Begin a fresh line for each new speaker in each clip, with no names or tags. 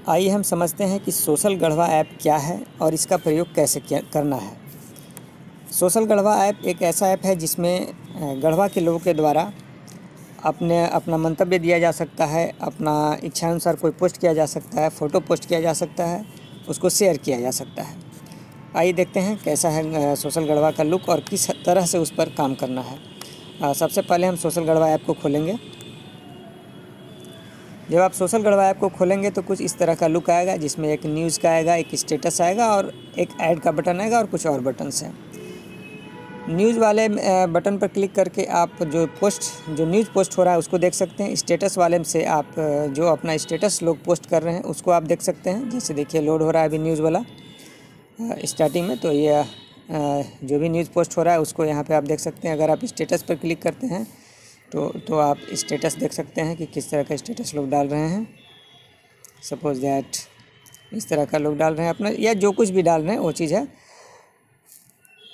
आइए हम समझते हैं कि सोशल गढ़वा ऐप क्या है और इसका प्रयोग कैसे करना है। सोशल गढ़वा ऐप एक ऐसा ऐप है जिसमें गढ़वा के लोगों के द्वारा अपना मंतव्य दिया जा सकता है, अपना इच्छानुसार कोई पोस्ट किया जा सकता है, फ़ोटो पोस्ट किया जा सकता है, उसको शेयर किया जा सकता है। आइए देखते हैं कैसा है सोशल गढ़वा का लुक और किस तरह से उस पर काम करना है। सबसे पहले हम सोशल गढ़वा ऐप को खोलेंगे। जब आप सोशल गढ़वा ऐप को खोलेंगे तो कुछ इस तरह का लुक आएगा, जिसमें एक न्यूज़ का आएगा, एक स्टेटस आएगा और एक ऐड का बटन आएगा और कुछ और बटन्स हैं। न्यूज़ वाले बटन पर क्लिक करके आप जो न्यूज़ पोस्ट हो रहा है उसको देख सकते हैं। स्टेटस वाले से आप जो अपना स्टेटस लोग पोस्ट कर रहे हैं उसको आप देख सकते हैं। जैसे देखिए लोड हो रहा है अभी न्यूज़ वाला स्टार्टिंग में, तो ये जो भी न्यूज़ पोस्ट हो रहा है उसको यहाँ पे आप देख सकते हैं। अगर आप स्टेटस पर क्लिक करते हैं तो आप स्टेटस देख सकते हैं कि किस तरह का स्टेटस लोग डाल रहे हैं। सपोज दैट इस तरह का लोग डाल रहे हैं अपना, या जो कुछ भी डाल रहे हैं वो चीज़ है।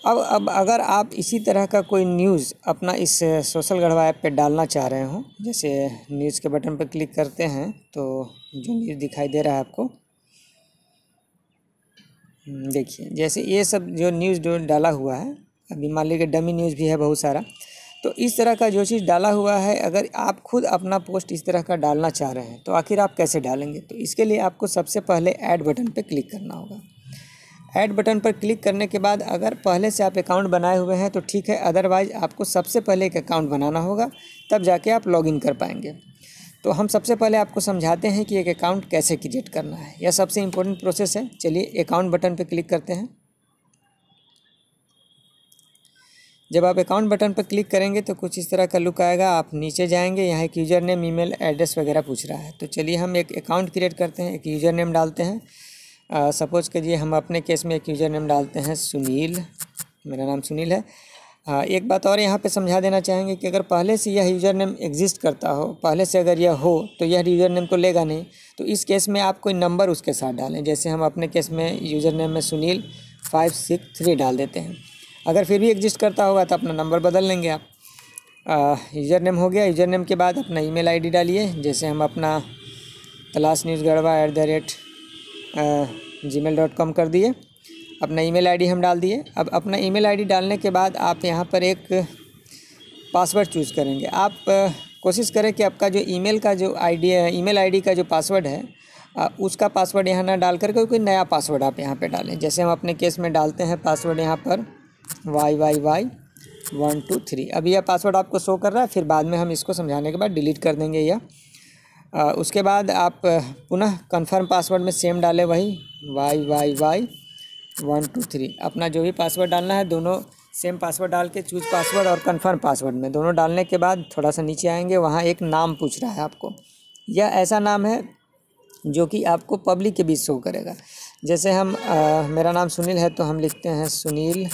अब अगर आप इसी तरह का कोई न्यूज़ अपना इस सोशल गढ़वा ऐप पे डालना चाह रहे हो, जैसे न्यूज़ के बटन पर क्लिक करते हैं तो जो न्यूज़ दिखाई दे रहा है आपको, देखिए जैसे ये सब जो न्यूज़ जो डाला हुआ है, अभी मान लीजिए डमी न्यूज़ भी है बहुत सारा। तो इस तरह का जो चीज़ डाला हुआ है, अगर आप खुद अपना पोस्ट इस तरह का डालना चाह रहे हैं तो आखिर आप कैसे डालेंगे? तो इसके लिए आपको सबसे पहले ऐड बटन पर क्लिक करना होगा। ऐड बटन पर क्लिक करने के बाद अगर पहले से आप अकाउंट बनाए हुए हैं तो ठीक है, अदरवाइज़ आपको सबसे पहले एक अकाउंट बनाना होगा, तब जाके आप लॉगिन कर पाएंगे। तो हम सबसे पहले आपको समझाते हैं कि एक अकाउंट कैसे क्रिएट करना है। यह सबसे इम्पोर्टेंट प्रोसेस है। चलिए अकाउंट बटन पर क्लिक करते हैं। जब आप अकाउंट बटन पर क्लिक करेंगे तो कुछ इस तरह का लुक आएगा। आप नीचे जाएंगे, यहाँ एक यूज़र नेम, ईमेल एड्रेस वगैरह पूछ रहा है। तो चलिए हम एक अकाउंट क्रिएट करते हैं, एक यूज़र नेम डालते हैं। सपोज़ करिए हम अपने केस में एक यूज़र नेम डालते हैं सुनील, मेरा नाम सुनील है। एक बात और यहाँ पे समझा देना चाहेंगे कि अगर पहले से यह यूज़र नेम एग्जिस्ट करता हो, पहले से अगर यह हो तो यह यूज़र नेम तो लेगा नहीं। तो इस केस में आप कोई नंबर उसके साथ डालें। जैसे हम अपने केस में यूज़र नेम में सुनील 563 डाल देते हैं। अगर फिर भी एग्जिस्ट करता होगा तो अपना नंबर बदल लेंगे आप। यूज़र नेम हो गया। यूज़र नेम के बाद अपना ईमेल आईडी डालिए। जैसे हम अपना talasnewsgarhwa@gmail.com कर दिए। अपना ईमेल आईडी हम डाल दिए। अब अपना ईमेल आईडी डालने के बाद आप यहाँ पर एक पासवर्ड चूज़ करेंगे। आप कोशिश करें कि आपका जो ईमेल का जो आईडी है, ईमेल आईडी का जो पासवर्ड है, उसका पासवर्ड यहाँ ना डाल कर कोई नया पासवर्ड आप यहाँ पे डालें। जैसे हम अपने केस में डालते हैं पासवर्ड यहाँ पर YYY123। अभी यह पासवर्ड आपको शो कर रहा है, फिर बाद में हम इसको समझाने के बाद डिलीट कर देंगे यह। उसके बाद आप पुनः कन्फर्म पासवर्ड में सेम डालें, वही YYY123। अपना जो भी पासवर्ड डालना है दोनों सेम पासवर्ड डाल के चूज पासवर्ड और कन्फर्म पासवर्ड में दोनों डालने के बाद थोड़ा सा नीचे आएंगे, वहाँ एक नाम पूछ रहा है आपको। यह ऐसा नाम है जो कि आपको पब्लिक के बीच शो करेगा। जैसे हम मेरा नाम सुनील है तो हम लिखते हैं सुनील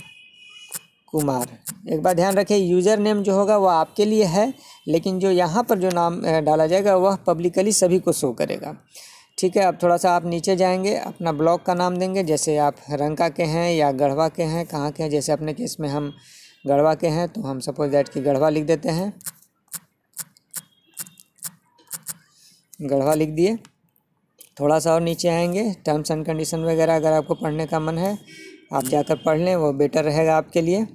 कुमार। एक बात ध्यान रखें, यूज़र नेम जो होगा वह आपके लिए है, लेकिन जो यहाँ पर जो नाम डाला जाएगा वह पब्लिकली सभी को शो करेगा। ठीक है। अब थोड़ा सा आप नीचे जाएंगे, अपना ब्लॉक का नाम देंगे। जैसे आप रंका के हैं या गढ़वा के हैं, कहाँ के हैं। जैसे अपने केस में हम गढ़वा के हैं तो हम सपोज दैट कि गढ़वा लिख देते हैं। गढ़वा लिख दिए। थोड़ा सा और नीचे आएंगे, टर्म्स एंड कंडीशन वगैरह अगर आपको पढ़ने का मन है आप जाकर पढ़ लें, वो बेटर रहेगा आपके लिए।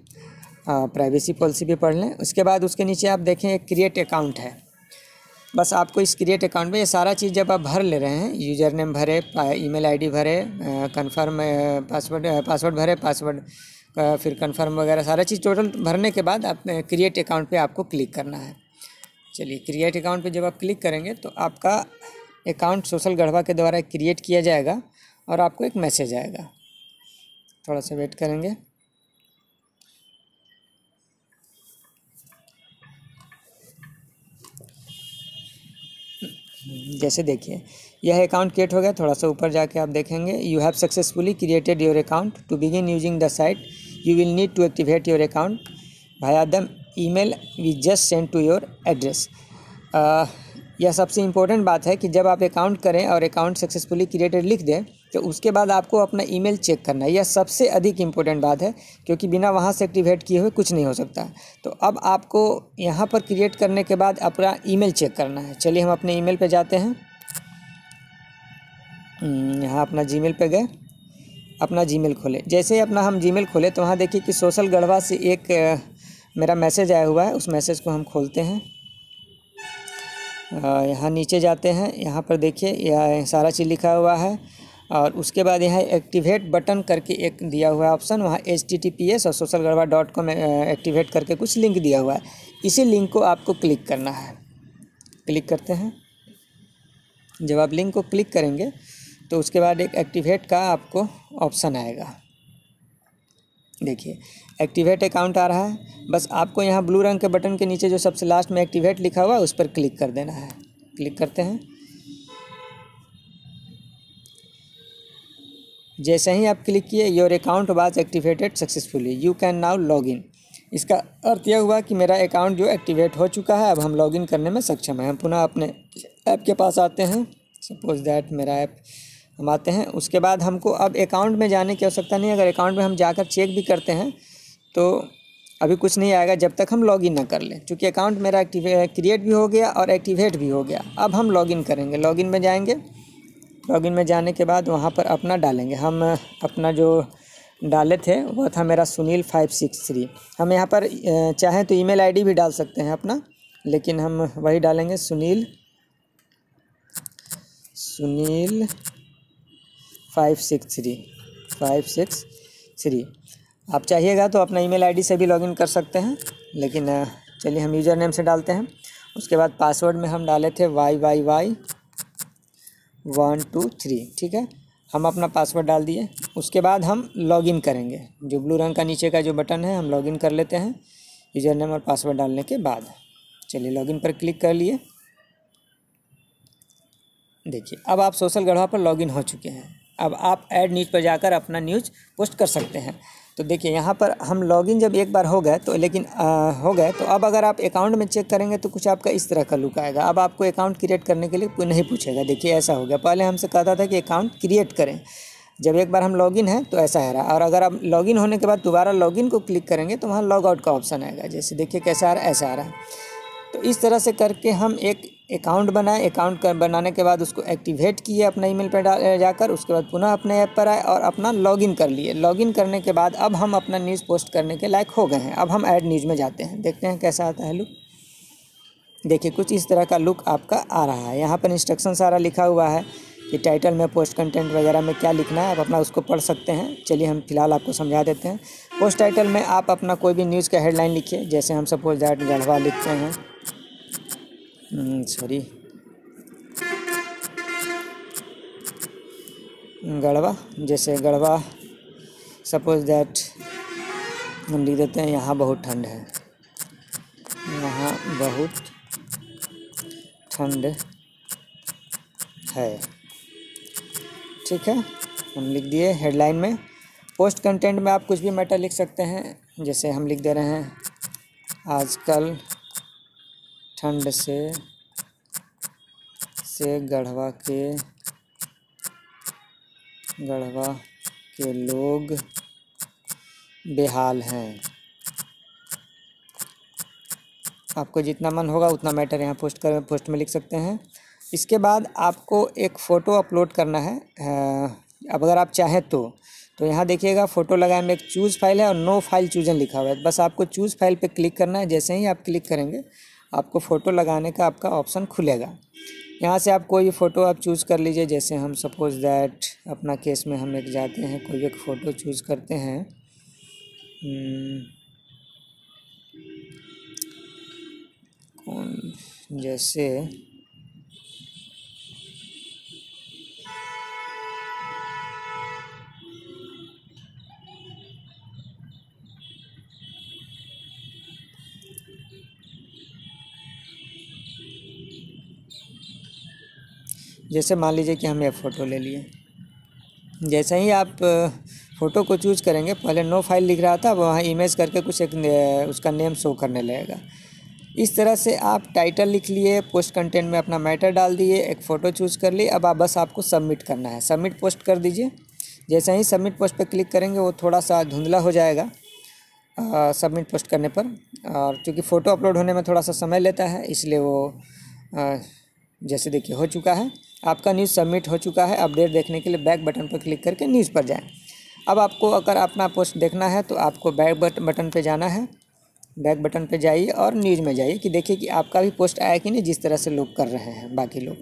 प्राइवेसी पॉलिसी भी पढ़ लें। उसके बाद उसके नीचे आप देखें एक क्रिएट अकाउंट है। बस आपको इस क्रिएट अकाउंट में ये सारा चीज़ जब आप भर ले रहे हैं, यूज़र नेम भरे, ईमेल आईडी भरे, कन्फर्म पासवर्ड भरे, फिर कन्फर्म वगैरह सारा चीज़ टोटल भरने के बाद आप क्रिएट अकाउंट पे आपको क्लिक करना है। चलिए क्रिएट अकाउंट पे जब आप क्लिक करेंगे तो आपका अकाउंट सोशल गढ़वा के द्वारा क्रिएट किया जाएगा और आपको एक मैसेज आएगा। थोड़ा सा वेट करेंगे। जैसे देखिए यह अकाउंट क्रिएट हो गया। थोड़ा सा ऊपर जाके आप देखेंगे you have successfully created your account. To begin using the site you will need to activate your account via the email we just send to your address. यह सबसे इम्पोर्टेंट बात है कि जब आप अकाउंट करें और अकाउंट सक्सेसफुली क्रिएटेड लिख दें तो उसके बाद आपको अपना ईमेल चेक करना है। यह सबसे अधिक इम्पोर्टेंट बात है, क्योंकि बिना वहाँ से एक्टिवेट किए हुए कुछ नहीं हो सकता। तो अब आपको यहाँ पर क्रिएट करने के बाद अपना ईमेल चेक करना है। चलिए हम अपने ईमेल पे जाते हैं। यहाँ अपना जीमेल पे गए, अपना जीमेल खोले। जैसे ही अपना हम जीमेल खोले तो वहाँ देखिए कि सोशल गढ़वा से एक मेरा मैसेज आया हुआ है, उस मैसेज को हम खोलते हैं। यहाँ नीचे जाते हैं, यहाँ पर देखिए यह सारा चीज़ लिखा हुआ है और उसके बाद यहाँ एक्टिवेट बटन करके एक दिया हुआ है ऑप्शन, वहाँ https और socialgarhwa.com एक्टिवेट करके कुछ लिंक दिया हुआ है। इसी लिंक को आपको क्लिक करना है। क्लिक करते हैं। जब आप लिंक को क्लिक करेंगे तो उसके बाद एक एक्टिवेट का आपको ऑप्शन आएगा। देखिए एक्टिवेट अकाउंट आ रहा है। बस आपको यहाँ ब्लू रंग के बटन के नीचे जो सबसे लास्ट में एक्टिवेट लिखा हुआ है उस पर क्लिक कर देना है। क्लिक करते हैं। जैसे ही आप क्लिक किए, your account was activated successfully, you can now log in. इसका अर्थ यह हुआ कि मेरा अकाउंट जो एक्टिवेट हो चुका है, अब हम लॉगिन करने में सक्षम हैं। हम पुनः अपने ऐप के पास आते हैं। सपोज दैट मेरा ऐप हम आते हैं। उसके बाद हमको अब अकाउंट में जाने की आवश्यकता नहीं है। अगर अकाउंट में हम जाकर चेक भी करते हैं तो अभी कुछ नहीं आएगा जब तक हम लॉगिन ना कर लें, क्योंकि अकाउंट मेरा क्रिएट भी हो गया और एक्टिवेट भी हो गया। अब हम लॉगिन करेंगे। लॉगिन में जाएंगे। लॉगिन में जाने के बाद वहाँ पर अपना डालेंगे। हम अपना जो डाले थे वो था मेरा सुनील 563। हम यहाँ पर चाहें तो ईमेल आईडी भी डाल सकते हैं अपना, लेकिन हम वही डालेंगे सुनील 563। आप चाहिएगा तो अपना ईमेल आईडी से भी लॉगिन कर सकते हैं, लेकिन चलिए हम यूज़र नेम से डालते हैं। उसके बाद पासवर्ड में हम डाले थे YYY123। ठीक है, हम अपना पासवर्ड डाल दिए। उसके बाद हम लॉगिन करेंगे। जो ब्लू रंग का नीचे का जो बटन है हम लॉगिन कर लेते हैं यूज़र नेम और पासवर्ड डालने के बाद। चलिए लॉगिन पर क्लिक कर लिए। देखिए अब आप सोशल गढ़वा पर लॉगिन हो चुके हैं। अब आप ऐड न्यूज़ पर जाकर अपना न्यूज़ पोस्ट कर सकते हैं। तो देखिए यहाँ पर हम लॉगिन जब एक बार हो गए तो हो गए तो अब अगर आप अकाउंट में चेक करेंगे तो कुछ आपका इस तरह का लुक आएगा। अब आपको अकाउंट क्रिएट करने के लिए कोई नहीं पूछेगा। देखिए ऐसा हो गया। पहले हमसे कहता था कि अकाउंट क्रिएट करें। जब एक बार हम लॉगिन हैं तो ऐसा आ रहा है। और अगर आप लॉगिन होने के बाद दोबारा लॉगिन को क्लिक करेंगे तो वहाँ लॉग आउट का ऑप्शन आएगा। जैसे देखिए कैसा आ रहा है, ऐसा आ रहा है। तो इस तरह से करके हम एक अकाउंट बनाए। अकाउंट बनाने के बाद उसको एक्टिवेट किए अपना ईमेल पर जाकर। उसके बाद पुनः अपने ऐप पर आए और अपना लॉगिन कर लिए। लॉगिन करने के बाद अब हम अपना न्यूज़ पोस्ट करने के लायक हो गए हैं। अब हम ऐड न्यूज़ में जाते हैं, देखते हैं कैसा आता है लुक। देखिए कुछ इस तरह का लुक आपका आ रहा है। यहाँ पर इंस्ट्रक्शन सारा लिखा हुआ है कि टाइटल में, पोस्ट कंटेंट वगैरह में क्या लिखना है। आप अपना उसको पढ़ सकते हैं। चलिए हम फिलहाल आपको समझा देते हैं। पोस्ट टाइटल में आप अपना कोई भी न्यूज़ का हेडलाइन लिखिए। जैसे हम सपोज दैट गढ़वा लिखते हैं, गढ़वा। जैसे गढ़वा सपोज दैट हम लिख देते हैं यहाँ बहुत ठंड है, यहाँ बहुत ठंड है। ठीक है, हम लिख दिए हेडलाइन में। पोस्ट कंटेंट में आप कुछ भी मैटर लिख सकते हैं। जैसे हम लिख दे रहे हैं आजकल ठंड से गढ़वा के लोग बेहाल हैं। आपको जितना मन होगा उतना मैटर यहाँ पोस्ट में लिख सकते हैं। इसके बाद आपको एक फ़ोटो अपलोड करना है। अब अगर आप चाहें तो यहाँ देखिएगा फ़ोटो लगाए में एक चूज़ फाइल है और नो फाइल चूजन लिखा हुआ है। बस आपको चूज़ फाइल पे क्लिक करना है। जैसे ही आप क्लिक करेंगे आपको फ़ोटो लगाने का आपका ऑप्शन खुलेगा। यहाँ से आप कोई भी फ़ोटो आप चूज़ कर लीजिए। जैसे हम सपोज दैट अपना केस में हम एक जाते हैं, कोई एक फ़ोटो चूज़ करते हैं। जैसे मान लीजिए कि हम ये फ़ोटो ले लिए। जैसे ही आप फ़ोटो को चूज़ करेंगे, पहले नो फाइल लिख रहा था, वहाँ इमेज करके कुछ एक उसका नेम शो करने लगेगा। इस तरह से आप टाइटल लिख लिए, पोस्ट कंटेंट में अपना मैटर डाल दिए, एक फ़ोटो चूज़ कर ली। अब बस आपको सबमिट करना है। सबमिट पोस्ट कर दीजिए। जैसे ही सबमिट पोस्ट पर क्लिक करेंगे वो थोड़ा सा धुंधला हो जाएगा सबमिट पोस्ट करने पर। और क्योंकि फ़ोटो अपलोड होने में थोड़ा सा समय लेता है, इसलिए वो जैसे देखिए हो चुका है, आपका न्यूज़ सबमिट हो चुका है। अपडेट देखने के लिए बैक बटन पर क्लिक करके न्यूज़ पर जाएं। अब आपको अगर अपना पोस्ट देखना है तो आपको बैक बटन पे जाना है। बैक बटन पे जाइए और न्यूज़ में जाइए कि देखिए कि आपका भी पोस्ट आया कि नहीं, जिस तरह से लोग कर रहे हैं बाकी लोग।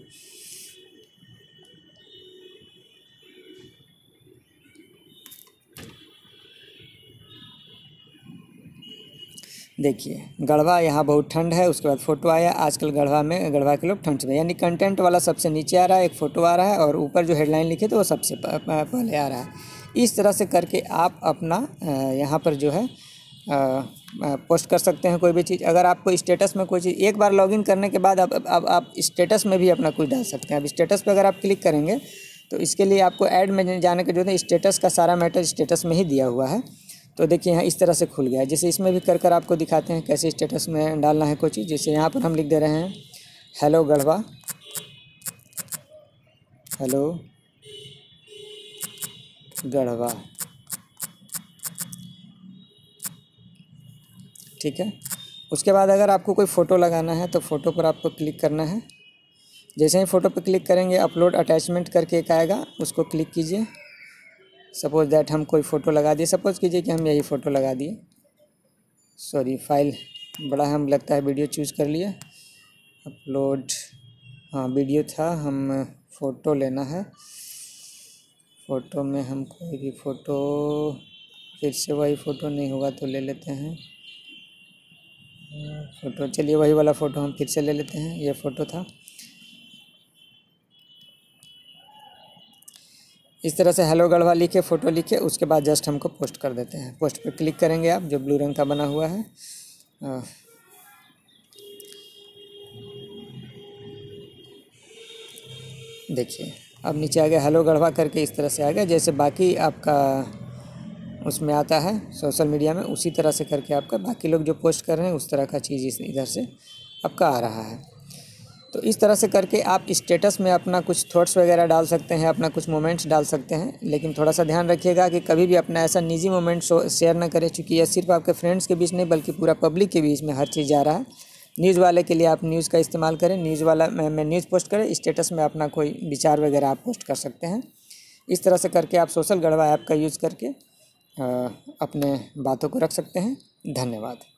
देखिए गढ़वा यहाँ बहुत ठंड है, उसके बाद फ़ोटो आया। आजकल गढ़वा के लोग ठंड में, यानी कंटेंट वाला सबसे नीचे आ रहा है, एक फ़ोटो आ रहा है और ऊपर जो हेडलाइन लिखे तो वो सबसे पहले आ रहा है। इस तरह से करके आप अपना यहाँ पर जो है पोस्ट कर सकते हैं कोई भी चीज़। अगर आपको स्टेटस में कोई चीज़, एक बार लॉगिन करने के बाद अब आप स्टेटस में भी अपना कुछ डाल सकते हैं। अब स्टेटस पे अगर आप क्लिक करेंगे तो इसके लिए आपको ऐड में जाने के जो है, स्टेटस का सारा मैटर स्टेटस में ही दिया हुआ है। तो देखिए यहाँ इस तरह से खुल गया है। जैसे इसमें भी कर आपको दिखाते हैं कैसे स्टेटस में डालना है कोई चीज़। जैसे यहाँ पर हम लिख दे रहे हैं हेलो गढ़वा, हेलो गढ़वा, ठीक है। उसके बाद अगर आपको कोई फ़ोटो लगाना है तो फ़ोटो पर आपको क्लिक करना है। जैसे ही फ़ोटो पर क्लिक करेंगे अपलोड अटैचमेंट करके एक आएगा, उसको क्लिक कीजिए। सपोज़ दैट हम कोई फ़ोटो लगा दिए, सपोज़ कीजिए कि हम यही फ़ोटो लगा दिए। सॉरी फाइल बड़ा हम लगता है वीडियो चूज़ कर लिए। अपलोड, हाँ वीडियो था, हम फ़ोटो लेना है। फ़ोटो में हम कोई भी फ़ोटो, फिर से वही फ़ोटो नहीं होगा तो ले लेते हैं फ़ोटो। चलिए वही वाला फ़ोटो हम फिर से ले लेते हैं, ये फ़ोटो था। इस तरह से हेलो गढ़वा लिखे, फ़ोटो लिखे, उसके बाद जस्ट हमको पोस्ट कर देते हैं। पोस्ट पे क्लिक करेंगे आप, जो ब्लू रंग का बना हुआ है। देखिए अब नीचे आ गया हेलो गढ़वा करके, इस तरह से आ गया। जैसे बाकी आपका उसमें आता है सोशल मीडिया में, उसी तरह से करके आपका बाकी लोग जो पोस्ट कर रहे हैं उस तरह का चीज़ इधर से आपका आ रहा है। तो इस तरह से करके आप स्टेटस में अपना कुछ थॉट्स वगैरह डाल सकते हैं, अपना कुछ मोमेंट्स डाल सकते हैं। लेकिन थोड़ा सा ध्यान रखिएगा कि कभी भी अपना ऐसा निजी मोमेंट शेयर ना करें, क्योंकि यह सिर्फ आपके फ्रेंड्स के बीच नहीं बल्कि पूरा पब्लिक के बीच में हर चीज़ जा रहा है। न्यूज़ वाले के लिए आप न्यूज़ का इस्तेमाल करें, न्यूज़ वाला में न्यूज़ पोस्ट करें, स्टेटस में अपना कोई विचार वगैरह आप पोस्ट कर सकते हैं। इस तरह से करके आप सोशल गढ़वा ऐप का यूज़ करके अपने बातों को रख सकते हैं। धन्यवाद।